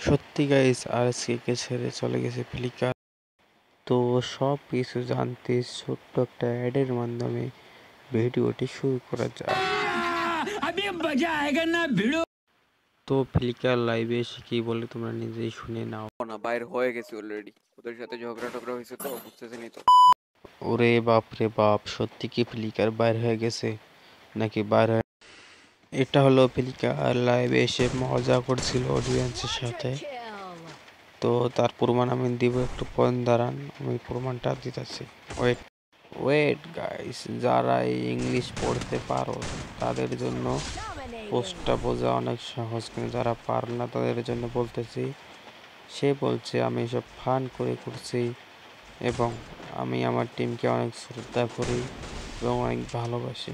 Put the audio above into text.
সত্যি guys RSK ছেড়ে চলে গেছে ফ্লিকার। তো সব কিছু জানতে ছোট্ট একটা অ্যাডের মাধ্যমে ভিডিওটি শুরু করা যাক। তো ফ্লিকার লাইভে এসে কি বলে তোমরা নিজেই শুনে নাও। না বাইর হয়ে গেছে অলরেডি, ওদের সাথে ঝগড়া টগড়া হয়েছে তো বুঝতেছেনই তো। ওরে বাপ রে বাপ, সত্যি কি ফ্লিকার বাইর হয়ে গেছে নাকি বাইর হয়ে? এটা হলো ফ্লিকার লাইভে এসে মজা করছিল অডিয়েন্সের সাথে। তো তার প্রমাণ আমি দিব, একটু পয়েন্ট দাঁড়ান, আমি প্রমাণটা দিতেছি। ওয়েট ওয়েট গাইস, যারা এই ইংলিশ পড়তে পারো তাদের জন্য পোস্টটা বোঝা অনেক সহজ, কিন্তু যারা পারো না তাদের জন্য বলতেছি। সে বলছে আমি এসব ফান করে করছি এবং আমি আমার টিমকে অনেক শ্রদ্ধা করি এবং অনেক ভালোবাসি।